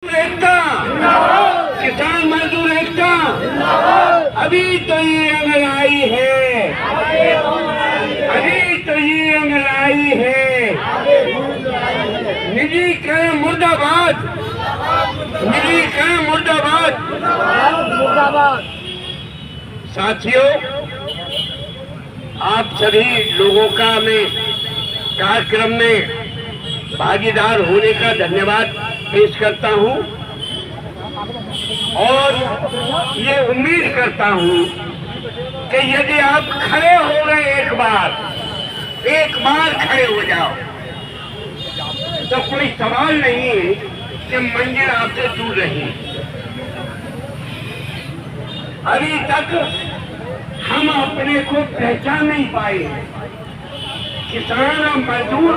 एकता, किसान मजदूर एकता, अभी तो ये अंगड़ाई है, अभी तो ये अंगड़ाई है। निजीकरण मुर्दाबाद, निजीकरण मुर्दाबाद। साथियों, आप सभी लोगों का मैं कार्यक्रम में भागीदार होने का धन्यवाद पेश करता हूं और ये उम्मीद करता हूं कि यदि आप खड़े हो गए एक बार खड़े हो जाओ तो कोई सवाल नहीं है कि मंजिल आपसे दूर रही। अभी तक हम अपने को पहचान नहीं पाए हैं। किसान और मजदूर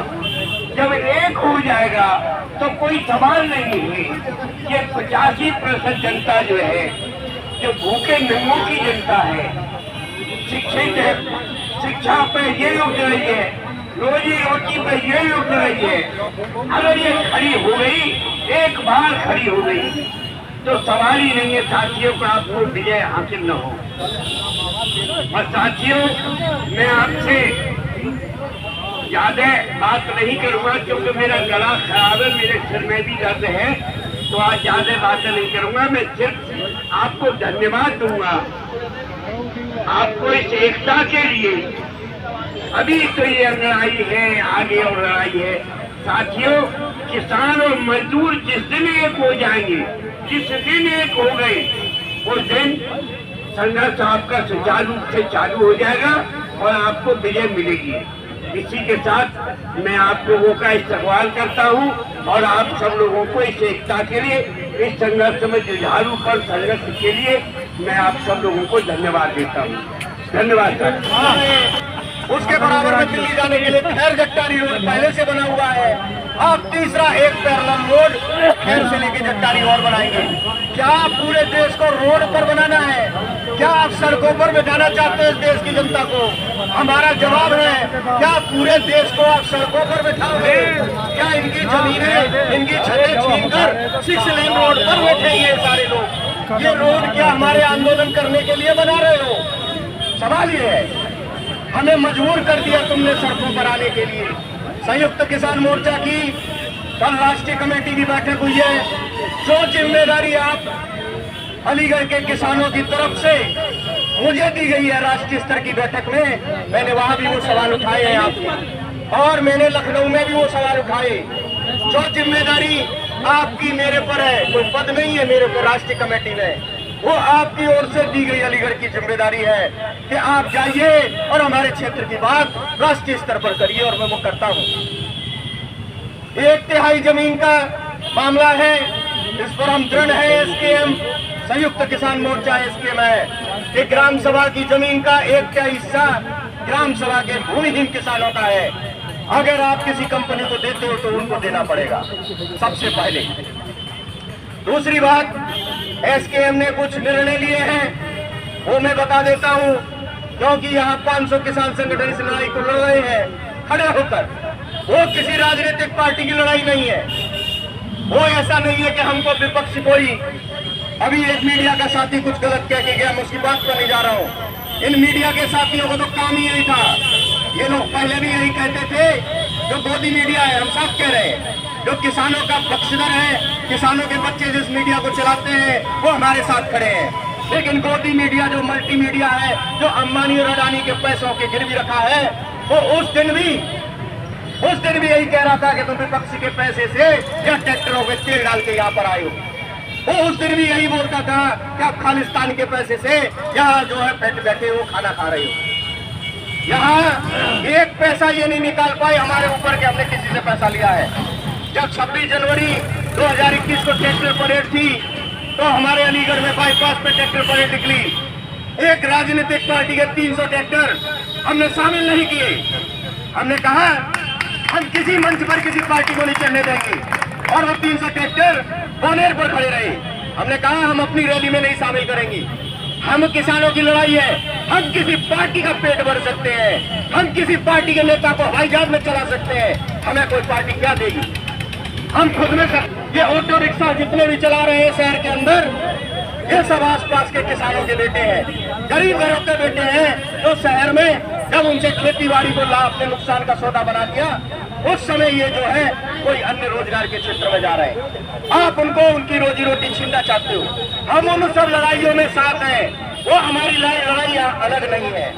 जब एक हो जाएगा तो कोई सवाल नहीं है। ये 85% जनता जो है, जो भूखे नंगों की जनता है, शिक्षित है, शिक्षा पे ये लुट रही है, रोजी रोटी पे ये लुट रही है। अगर ये खड़ी हो गई, एक बार खड़ी हो गई तो सवाल ही नहीं है साथियों को आपको विजय हासिल न हो। और साथियों, मैं आपसे ज्यादा बात नहीं करूंगा क्योंकि मेरा गला खराब है, मेरे सिर में भी दर्द है, तो आज ज्यादा बात नहीं करूंगा। मैं सिर्फ आपको धन्यवाद दूंगा, आपको इस एकता के लिए। अभी तो ये लड़ाई है, आगे और लड़ाई है। साथियों, किसान और मजदूर जिस दिन एक हो जाएंगे, जिस दिन एक हो गए, उस दिन संघर्ष आपका सुचारू रूप से चालू हो जाएगा और आपको विजय मिलेगी। इसी के साथ मैं आप लोगों का इस्तेमाल करता हूं और आप सब लोगों को इस एकता के लिए, इस संघर्ष में जुझारू पर संघर्ष के लिए मैं आप सब लोगों को धन्यवाद देता हूं। धन्यवाद सर। उसके बराबर में दिल्ली जाने के लिए खैर जट्टारी रोड पहले से बना हुआ है। आप तीसरा एक पैरेलल रोड खैर से लेके जट्टारी और बनाएंगे। क्या पूरे देश को रोड पर बनाना है? क्या आप सड़कों पर बिठाना चाहते हैं इस देश की जनता को? हमारा जवाब है, क्या पूरे देश को आप सड़कों पर बिठाओगे? क्या इनकी जमीनें, इनकी छतें छीनकर 6 लेन रोड पर बैठेंगे सारे लोग? ये रोड क्या हमारे आंदोलन करने के लिए बना रहे हो? सवाल ये है। हमें मजबूर कर दिया तुमने सड़कों पर आने के लिए। संयुक्त किसान मोर्चा की कल राष्ट्रीय कमेटी की बैठक हुई है। जो जिम्मेदारी आप अलीगढ़ के किसानों की तरफ से मुझे दी गई है राष्ट्रीय स्तर की बैठक में, मैंने वहां भी वो सवाल उठाए हैं आपके, और मैंने लखनऊ में भी वो सवाल उठाए। जो जिम्मेदारी आपकी मेरे पर है, कोई पद नहीं है मेरे पर राष्ट्रीय कमेटी में, वो आपकी ओर से दी गई अलीगढ़ की जिम्मेदारी है कि आप जाइए और हमारे क्षेत्र की बात राष्ट्रीय स्तर पर करिए, और मैं वो करता हूं। 1/3 जमीन का मामला है, इस पर हम दृढ़ है। एसकेएम संयुक्त किसान मोर्चा एसकेएम है कि ग्राम सभा की जमीन का 1/3 हिस्सा ग्राम सभा के भूमिहीन किसानों का है। अगर आप किसी कंपनी को देते हो तो उनको देना पड़ेगा सबसे पहले। दूसरी बात, एसकेएम ने कुछ निर्णय लिए हैं, वो मैं बता देता हूं, क्योंकि यहाँ 500 किसान संगठन इस लड़ाई को लड़ रहे हैं खड़े होकर। वो किसी राजनीतिक पार्टी की लड़ाई नहीं है। वो ऐसा नहीं है कि हमको विपक्ष कोई, अभी एक मीडिया का साथी कुछ गलत कह के गया, मैं उसकी बात पर नहीं जा रहा हूँ। इन मीडिया के साथियों को तो काम ही यही था। ये लोग पहले भी यही कहते थे, जो गोदी मीडिया है, हम साफ कह रहे हैं, जो किसानों का पक्षधर है, किसानों के बच्चे जिस मीडिया को चलाते हैं वो हमारे साथ खड़े हैं। लेकिन गोदी मीडिया जो मल्टी मीडिया है, जो अंबानी और अडानी के पैसों के गिरवी रखा है, वो उस दिन भी यही कह रहा था कि तुम विपक्ष के पैसे से या ट्रैक्टरों में तेल डाल के यहाँ पर आए हो। वो उस दिन भी यही बोलता था कि आप खालिस्तान के पैसे से यहाँ जो है बैठे हो खाना खा रहे हो। यहाँ एक पैसा ये नहीं निकाल पाए हमारे ऊपर कि हमने किसी से पैसा लिया है। जब 26 जनवरी 2021 को ट्रैक्टर परेड थी तो हमारे अलीगढ़ में बाईपास पे ट्रैक्टर परेड निकली। एक राजनीतिक पार्टी के 300 ट्रैक्टर हमने शामिल नहीं किए। हमने कहा हम किसी मंच पर किसी पार्टी को नहीं चलने देंगे, और वो 300 ट्रैक्टर बोनेर पर खड़े रहे। हमने कहा हम अपनी रैली में नहीं शामिल करेंगे। हम किसानों की लड़ाई है, हम किसी पार्टी का पेट भर सकते हैं, हम किसी पार्टी के नेता को हवाई जहाज में चला सकते हैं, हमें कोई पार्टी क्या देगी? हम खुद में ये ऑटो रिक्शा जितने भी चला रहे हैं शहर के अंदर, ये सब आसपास के किसानों के बेटे हैं, गरीब घरों के बेटे हैं। तो शहर में जब उनसे खेती बाड़ी को लाभ अपने नुकसान का सौदा बना दिया, उस समय ये जो है कोई अन्य रोजगार के क्षेत्र में जा रहे हैं। आप उनको उनकी रोजी रोटी छीनना चाहते हो। हम उन सब लड़ाइयों में साथ हैं, वो हमारी लड़ाई अलग नहीं है,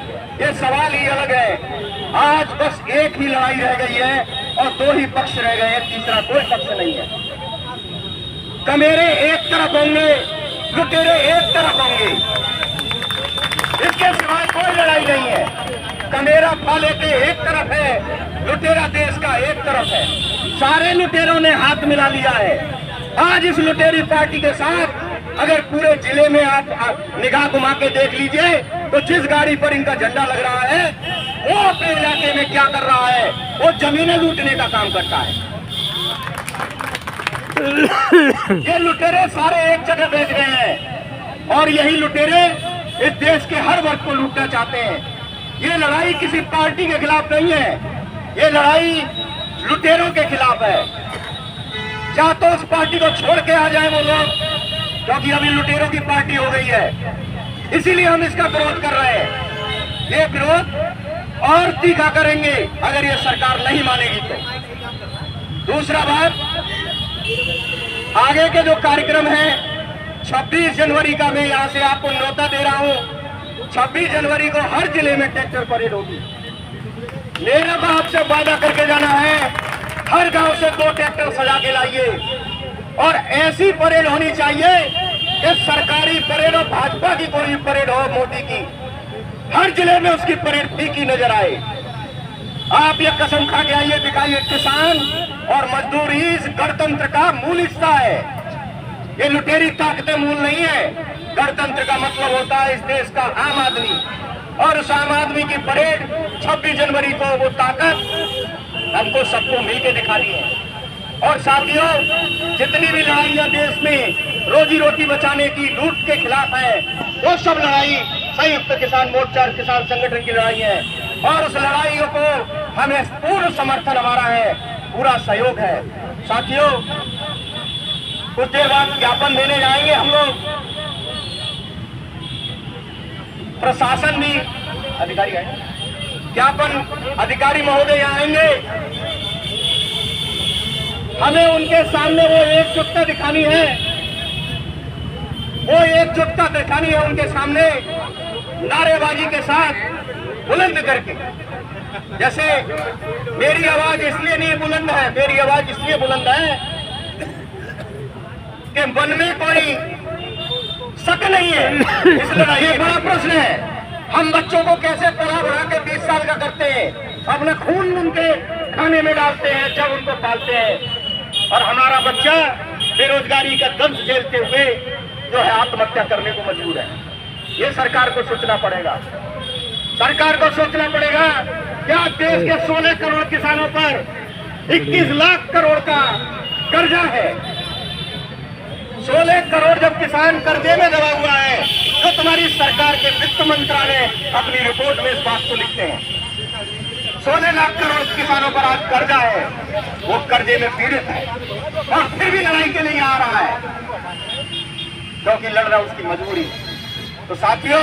ये सवाल ही अलग है। आज बस एक ही लड़ाई रह गई है और दो ही पक्ष रह गए हैं, तीसरा कोई पक्ष नहीं है। कमेरे एक तरफ होंगे, लुटेरे एक तरफ होंगे, इसके सिवाय कोई लड़ाई नहीं है। कमेरा फाले के एक तरफ है, लुटेरा देश का एक तरफ है। सारे लुटेरों ने हाथ मिला लिया है। आज इस लुटेरी पार्टी के साथ अगर पूरे जिले में आप निगाह घुमा के देख लीजिए तो जिस गाड़ी पर इनका झंडा लग रहा है वो अपने इलाके में क्या कर रहा है, वो जमीनें लूटने का काम करता है। ये लुटेरे सारे एक जगह बैठ गए हैं और यही लुटेरे इस देश के हर वर्ग को लूटना चाहते हैं। ये लड़ाई किसी पार्टी के खिलाफ नहीं है, ये लड़ाई लुटेरों के खिलाफ है। या तो उस पार्टी को छोड़ के आ जाए वो लोग, क्योंकि अभी लुटेरों की पार्टी हो गई है, इसीलिए हम इसका विरोध कर रहे हैं। ये विरोध और तीखा करेंगे अगर ये सरकार नहीं मानेगी तो। दूसरा बात, आगे के जो कार्यक्रम है 26 जनवरी का मैं यहां से आपको न्योता दे रहा हूं। 26 जनवरी को हर जिले में ट्रैक्टर परेड होगी। मेरा तो आपसे वादा करके जाना है, हर गांव से 2 ट्रैक्टर सजा के लाइए और ऐसी परेड होनी चाहिए कि सरकारी परेड और भाजपा की कोई परेड हो, मोदी की, हर जिले में उसकी परेड फीकी नजर आए। आप ये कसम खा के आइए, दिखाइए किसान और मजदूर ही इस गणतंत्र का मूल हिस्सा है। ये लुटेरी ताकतें मूल नहीं है। गणतंत्र का मतलब होता है इस देश का आम आदमी, और उस आम आदमी की परेड 26 जनवरी को वो ताकत हमको सबको मिलकर दिखानी है। और साथियों, जितनी भी लड़ाइयां देश में रोजी रोटी बचाने की लूट के खिलाफ है, वो सब लड़ाई संयुक्त किसान मोर्चा किसान संगठन की लड़ाई है और उस लड़ाइयों को हमें पूर्ण समर्थन हमारा है, पूरा सहयोग है। साथियों, कुछ देर बाद ज्ञापन देने जाएंगे हम लोग। प्रशासन भी अधिकारी आए, ज्ञापन अधिकारी महोदय आएंगे। हमें उनके सामने वो एकजुटता दिखानी है, वो एकजुटता दिखानी है उनके सामने नारेबाजी के साथ बुलंद करके। जैसे मेरी आवाज इसलिए नहीं बुलंद है, मेरी आवाज इसलिए बुलंद है कि मन में कोई शक नहीं है इस लड़ाई। ये बड़ा प्रश्न है, हम बच्चों को कैसे पढ़ा बढ़ा के 20 साल का करते हैं, अपना खून उनके खाने में डालते हैं जब उनको पालते हैं, और हमारा बच्चा बेरोजगारी का दंश झेलते हुए जो है आत्महत्या करने को मजबूर है। ये सरकार को सोचना पड़ेगा, सरकार को सोचना पड़ेगा। क्या देश के 16 करोड़ किसानों पर 21 लाख करोड़ का कर्जा है? 16 करोड़ जब किसान कर्जे में दबा हुआ है तो तुम्हारी सरकार के वित्त मंत्रालय अपनी रिपोर्ट में इस बात को लिखते हैं। 16 लाख करोड़ किसानों पर आज कर्जा है, वो कर्जे में पीड़ित है और फिर भी लड़ाई के लिए आ रहा है क्योंकि लड़ना उसकी मजबूरी है। तो साथियों,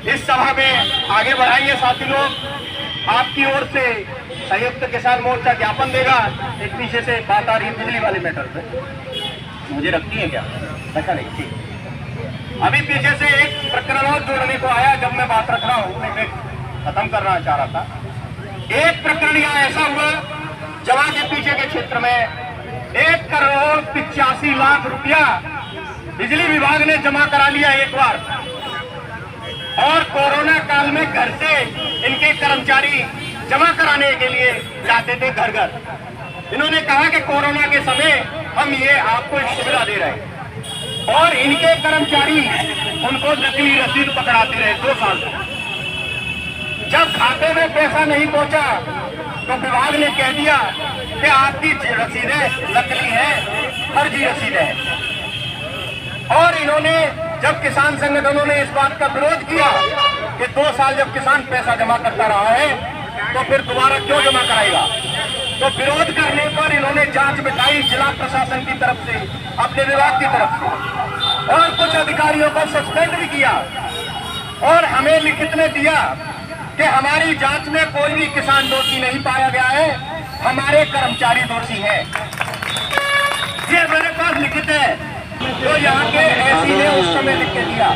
इस सभा में आगे बढ़ाइए साथी लोग। आपकी ओर से संयुक्त किसान मोर्चा ज्ञापन देगा। एक पीछे से बात आ रही है बिजली वाले मैटर पे, मुझे रखती है क्या? ऐसा नहीं, ठीक। अभी पीछे से एक प्रकरण और जोड़ने को आया, जब मैं बात रख रहा हूँ मैं खत्म करना चाह रहा था। एक प्रकरण यहाँ ऐसा हुआ, जवान के पीछे के क्षेत्र में 1 करोड़ 85 लाख रुपया बिजली विभाग ने जमा करा लिया एक बार, और कोरोना काल में घर से इनके कर्मचारी जमा कराने के लिए जाते थे घर घर। इन्होंने कहा कि कोरोना के समय हम ये आपको एक सुविधा दे रहे हैं, और इनके कर्मचारी उनको नकली रसीद पकड़ाते रहे 2 साल तक। जब खाते में पैसा नहीं पहुंचा तो विभाग ने कह दिया कि आपकी रसीदें नकली हैं, फर्जी रसीदें हैं। और इन्होंने, जब किसान संगठनों ने इस बात का विरोध किया कि 2 साल जब किसान पैसा जमा करता रहा है तो फिर दोबारा क्यों जमा कराएगा, तो विरोध करने पर इन्होंने जांच बिठाई जिला प्रशासन की तरफ से, अपने विभाग की तरफ से, और कुछ अधिकारियों को सस्पेंड भी किया और हमें लिखित में दिया कि हमारी जांच में कोई भी किसान दोषी नहीं पाया गया है, हमारे कर्मचारी दोषी हैं। ये मेरे पास लिखित है, जो यहाँ के एसी ने उस समय लिख के दिया।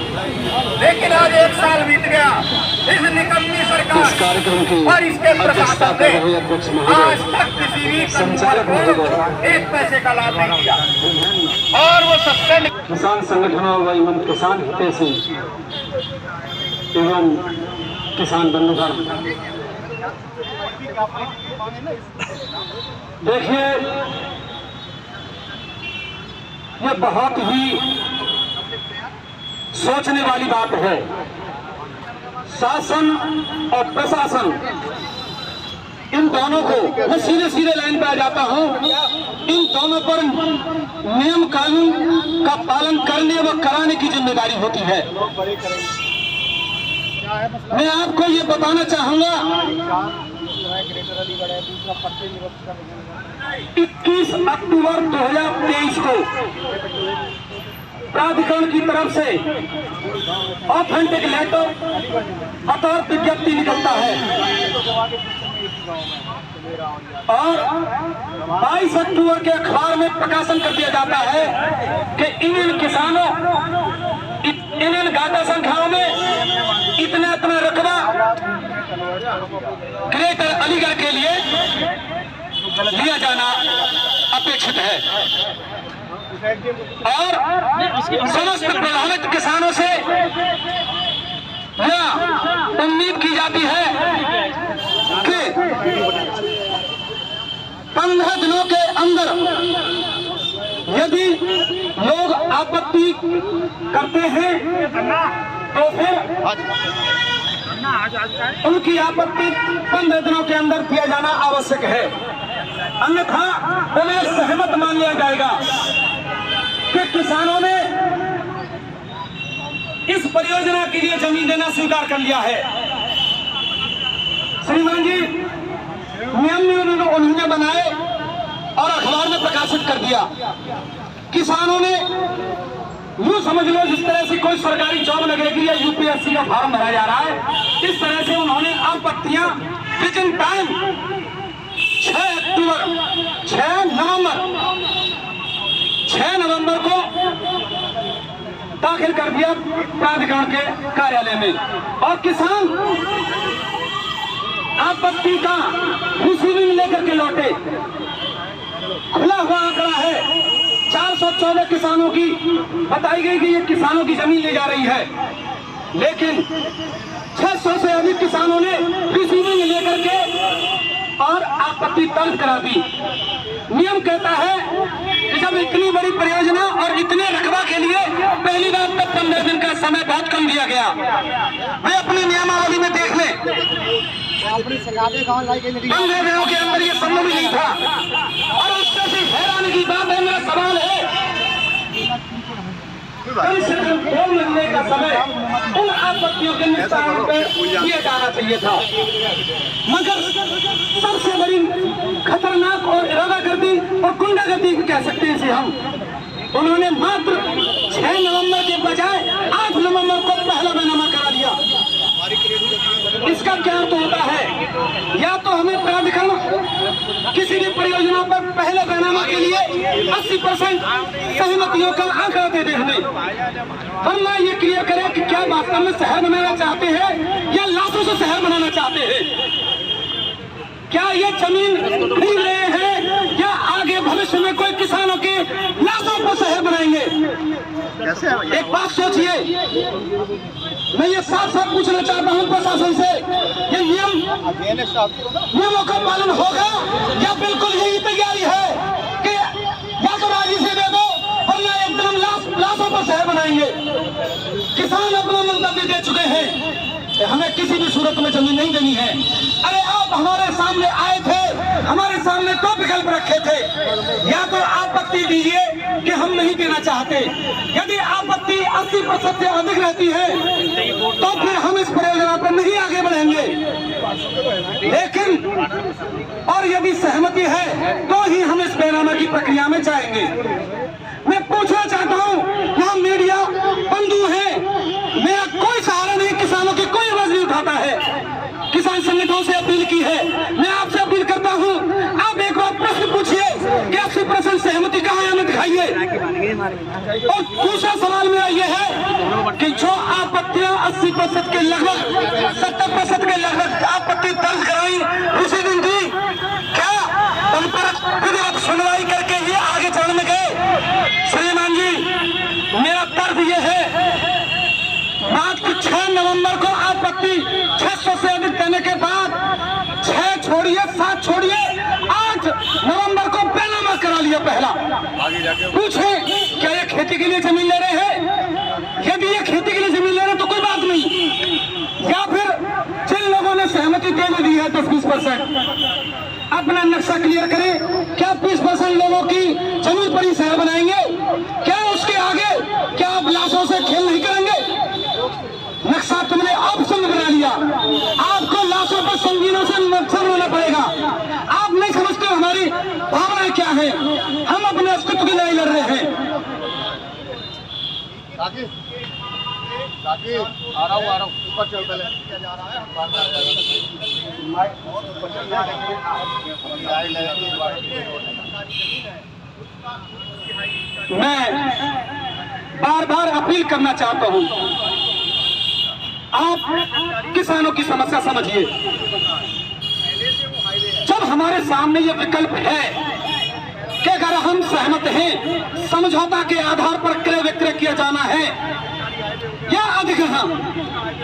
लेकिन आज 1 साल बीत गया, इस निकम्मी सरकार और इसके प्रशासन ने आज तक किसी भी संचालक को 1 पैसे का लाभ नहीं दिया और वो सस्पेंड। किसान संगठनों एवं किसान हितैषी एवं किसान बंधुगण, देखिए ये बहुत ही सोचने वाली बात है। शासन और प्रशासन, इन दोनों को, मैं सीधे सीधे लाइन पे आ जाता हूं, इन दोनों पर नियम कानून का पालन करने व कराने की जिम्मेदारी होती है। मैं आपको ये बताना चाहूंगा, 21 अक्टूबर 2023 को प्राधिकरण की तरफ से ऑथेंटिक लेटर अथवा विज्ञप्ति निकलता है और 22 अक्टूबर के अखबार में प्रकाशन कर दिया जाता है कि इन किसानों, इन गाता संख्याओं में इतना इतना रकबा ग्रेटर अलीगढ़ के लिए लिया जाना अपेक्षित है और समस्त प्रभावित किसानों से यह उम्मीद की जाती है कि 15 दिनों के अंदर यदि लोग आपत्ति करते हैं तो फिर उनकी आपत्ति 15 दिनों के अंदर किया जाना आवश्यक है, अन्यथा उन्हें सहमत मान लिया जाएगा कि किसानों ने इस परियोजना के लिए जमीन देना स्वीकार कर लिया है। श्रीमान जी, नियम उन्होंने बनाए और अखबार में प्रकाशित कर दिया। किसानों ने यूं समझ लो जिस तरह से कोई सरकारी जॉब लगेगी या यूपीएससी का फॉर्म भरा जा रहा है, इस तरह से उन्होंने आपत्तियां विद इन टाइम 6 नवंबर को दाखिल कर दिया प्राधिकरण के कार्यालय में और किसान आपत्ति का रिसीविंग लेकर के लौटे। खुला हुआ आंकड़ा है, 414 किसानों की बताई गई कि ये किसानों की जमीन ले जा रही है, लेकिन 600 से अधिक किसानों ने रिसीविंग लेकर के और आपत्ति दर्ज करा दी। नियम कहता है कि जब इतनी बड़ी परियोजना और इतने रकबा के लिए पहली बार तक 15 दिन का समय बहुत कम दिया गया। वे अपनी नियमावली में देख लें, 15 दिनों के अंदर ये संभव ही नहीं था और उससे भी हैरानी की बात है, मेरा सवाल है कम से कम 2 महीने का समय उन आपत्तियों के निस्तारण पे दिया जाना चाहिए था, मगर सबसे बड़ी खतरनाक और इरादागर्दी और गुंडागर्दी कह सकते हैं इसे हम, उन्होंने मात्र 6 नवंबर के बजाय 8 नवंबर को पहला बैनामा करा दिया। इसका क्या अर्थ होता है? या तो हमें प्राधिकरण किसी भी परियोजना पर पहले बैनामा के लिए 80% सहमतियों का आंकड़ा दे दे हमें, वरना ये क्लियर करें कि क्या वास्तव में शहर बनाना चाहते हैं या लाशों से शहर बनाना चाहते हैं। क्या ये जमीन खरीद रहे हैं या आगे भविष्य में कोई किसानों के लाशों को शहर बनाएंगे? एक बात सोचिए, मैं ये साफ साफ पूछना चाहता हूँ प्रशासन से, ये नियमों का पालन होगा या बिल्कुल यही तैयारी है कि या तो राजी से दे दो वरना एकदम लाशों को शहर बनाएंगे। किसान अपना मंतव्य दे चुके हैं, हमें किसी भी सूरत में जमीन नहीं देनी है। अरे आप हमारे सामने आए थे, हमारे सामने 2 विकल्प रखे थे, या तो आपत्ति दीजिए कि हम नहीं नहीं देना चाहते। यदि आपत्ति 80% से अधिक रहती है तो फिर हम इस परियोजना पर नहीं आगे बढ़ेंगे। लेकिन और यदि सहमति है तो ही हम इस बेनामा की प्रक्रिया में जाएंगे। मैं पूछना चाहता हूं, यहाँ मीडिया बंधु है, मेरा कोई सहारा नहीं, किसानों की कोई आवाज नहीं उठाता है। किसान संगठनों से अपील की है, मैं आपसे अपील करता हूं, आप एक बार प्रश्न पूछिए कि 80% सहमति कहाँ है, हमें दिखाइए। और दूसरा सवाल मेरा ये है कि जो आपत्तियां 80% के लगभग 70% के लगभग आपत्ति दर्ज कराई उसी दिन थी, क्या उन पर विधिवत सुनवाई करके ही आगे चलने गए? श्रीमान जी, मेरा तर्क ये है, मात्र 6 नवंबर को आपत्ति 600 से अधिक देने के बाद 6 छोड़िए 7 छोड़िए 8 नवंबर को बेनामा करा लिया पहला। पूछें क्या ये खेती के लिए जमीन ले रहे हैं? यदि ये खेती के लिए जमीन ले रहे हैं तो कोई बात नहीं, या फिर जिन लोगों ने सहमति दे दी है 10-20% अपना नक्शा क्लियर करें। क्या 20% लोगों की जमीन पर ही शहर बनाएंगे? क्या उसके आगे क्या आप लाशों से खेल नहीं करेंगे? नक्शा तुमने ऑप्शन बना लिया, आपको लाशों पर संगीनों से मकसद होना पड़ेगा। आप नहीं समझते हमारी भावनाएं क्या है, हम अपने अस्तित्व की लड़ाई लड़ रहे हैं। आ रहा हूँ ऊपर चल पहले। मैं बार बार अपील करना चाहता हूं, आप किसानों की समस्या समझिए। जब हमारे सामने ये विकल्प है कि अगर हम सहमत हैं, समझौता के आधार पर क्रय विक्रय किया जाना है या अधिग्रहण,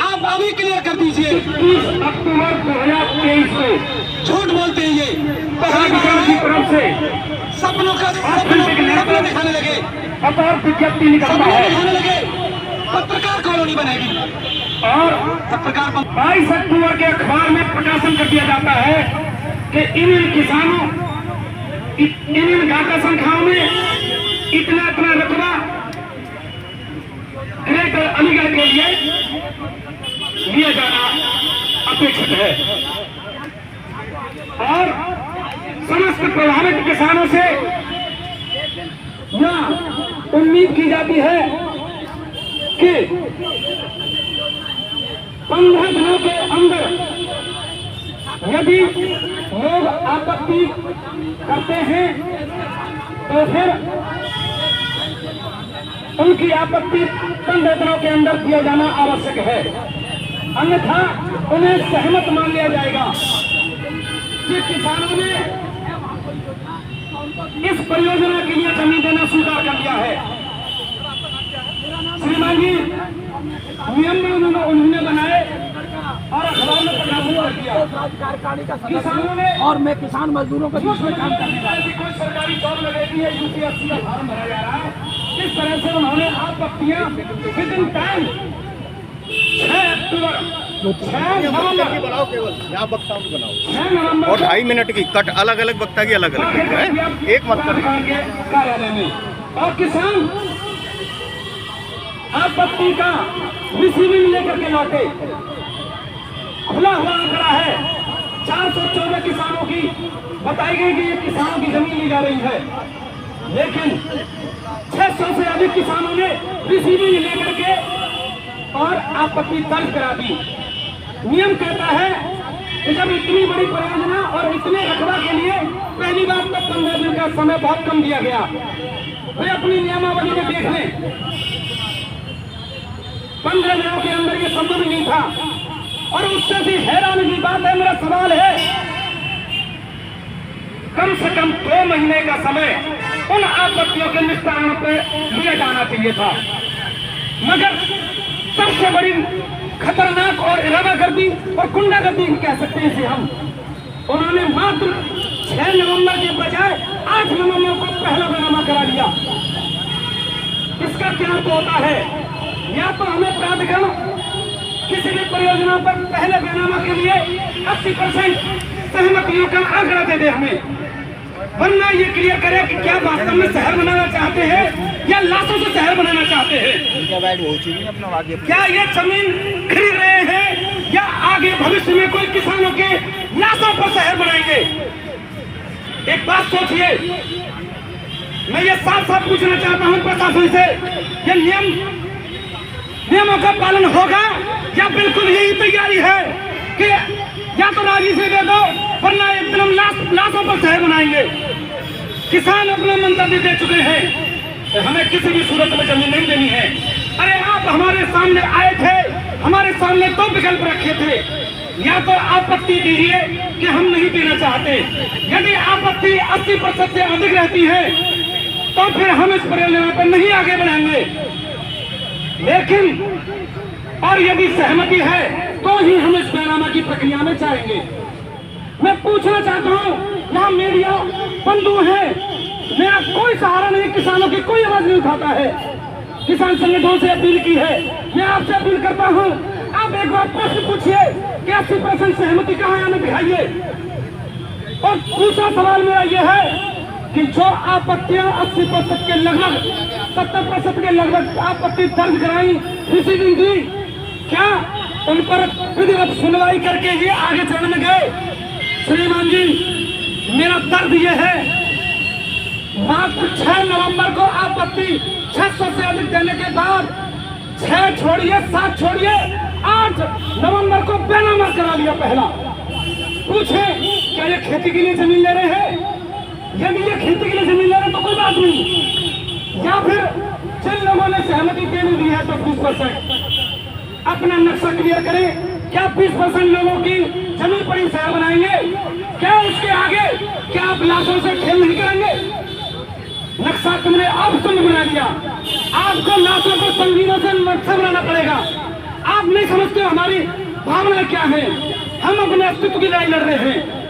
आप अभी क्लियर कर दीजिए। 30 अक्टूबर 2023 को झूठ बोलते हैं ये, की तरफ से सपनों दिखाने लगे, अपार विज्ञप्ति निकलता है दिखाने लगे, पत्रकार कॉलोनी बनेगी और पत्रकार 22 अक्टूबर के अखबार में प्रकाशन कर दिया जाता है कि इन किसानों इन घाटा संख्याओं में इतना रकबा ग्रेटर अलीगढ़ के लिए लिया जाना अपेक्षित है और समस्त प्रभावित किसानों से यह उम्मीद की जाती है कि 15 दिनों के अंदर यदि लोग आपत्ति करते हैं तो फिर उनकी आपत्ति 15 दिनों के अंदर किया जाना आवश्यक है, अन्यथा उन्हें सहमत मान लिया जाएगा कि किसानों ने इस परियोजना के लिए जमीन देना स्वीकार कर लिया है। श्रीमान जी, नियम उन्होंने बनाए और अखबार में प्रकाशित किया। किसानों ने और मैं किसान मजदूरों का दूसरे काम करने वाला कोई सरकारी जॉब लगेगी है, यूपीएससी का फॉर्म भरा जा रहा है, इस तरह से उन्होंने आपत्तियां विद इन टाइम 6 अक्टूबर 6 नवंबर और 2.5 मिनट की कट, अलग अलग वक्ता की अलग अलग है, एक मत कर कार्यालय में। और किसान आपत्ति का रिसीविंग लेकर के लौटे। खुला हुआ आंकड़ा है, 414 किसानों की बताई गई कि ये किसानों की जमीन ली जा रही है, लेकिन 600 से अधिक किसानों ने रिसीविंग लेकर के और आपत्ति दर्ज करा दी। नियम कहता है कि जब इतनी बड़ी परियोजना और इतने रकबा के लिए पहली बार तक 15 दिन का समय बहुत कम दिया गया। वे अपनी नियमावली में देख लें, 15 दिनों के अंदर ये संभव नहीं था। और उससे भी हैरान की बात है, मेरा सवाल है, कम से कम 2 महीने का समय उन आपत्तियों के निस्तारण पर लिया जाना चाहिए था, मगर सबसे बड़ी खतरनाक और इरादागर्दी और गुंडागर्दी कह सकते हैं इसे हम, उन्होंने मात्र 6 नवंबर के बजाय 8 नवंबर को पहला बेनामा करा लिया। इसका क्या अर्थ होता है? या तो हमें प्राधिकरण किसी भी परियोजना पर पहले बेनामा के लिए 80% सहमतियों का आंकड़ा दे दे हमें, वरना ये क्लियर करे कि क्या वास्तव में शहर बनाना चाहते हैं या लाशों से शहर बनाना चाहते हैं? क्या ये जमीन खरीद रहे हैं या आगे भविष्य में कोई किसानों के लाशों पर शहर बनाएंगे? एक बात सोचिए, मैं ये साफ साफ पूछना चाहता हूं प्रशासन से, ये नियमों का पालन होगा या बिल्कुल यही तैयारी है कि या तो राजी से दे दो वरना एकदम लाशों पर शहर बनाएंगे? किसान अपना मंतव्य दे चुके हैं, हमें किसी भी सूरत में जमीन नहीं देनी है। अरे आप हमारे सामने आए थे, हमारे सामने दो विकल्प रखे थे, या तो आपत्ति दीजिए कि हम नहीं देना चाहते, यदि आपत्ति 80% से अधिक रहती है तो फिर हम इस परियोजना पर नहीं आगे बढ़ेंगे, लेकिन और यदि सहमति है तो ही हम इस पैनामा की प्रक्रिया में जाएंगे। मैं पूछना चाहता हूं, यहाँ मीडिया बंधु है, मेरा कोई सहारा नहीं, किसानों की कोई आवाज नहीं उठाता है। किसान संगठनों से अपील की है, मैं आपसे अपील करता हूं, आप एक बार प्रश्न पूछिए कि 80% सहमति कहाँ है, हमें दिखाइए। और दूसरा सवाल मेरा यह है कि जो आपत्तियां 80% के लगभग 70% के लगभग आपत्ति दर्ज कराई रिसीविंग दी, क्या उन पर विधिवत सुनवाई करके ये आगे चरण में गए? श्रीमान जी, मेरा दर्द ये है, मात्र 6 नवंबर को आपत्ति 600 से अधिक देने के बाद 6 छोड़िए 7 छोड़िए 8 नवंबर को पैनामा करा लिया पहला। पूछे क्या ये खेती के लिए जमीन ले रहे हैं? यदि ये खेती के लिए जमीन ले रहे तो कोई बात नहीं, या फिर जिन लोगों ने सहमति दे दी है तो 20% अपना नक्शा क्लियर करें। क्या 20% लोगों की जमीन पर ही शहर बनाएंगे? क्या उसके आगे क्या आप लाशों से खेल नहीं करेंगे? नक्शा तुमने ऑप्शन बना दिया, आपको लाशों को संगीनों से नक्शा बनाना पड़ेगा। आप नहीं समझते हमारी भावना क्या है, हम अपने अस्तित्व की लड़ाई लड़ रहे हैं।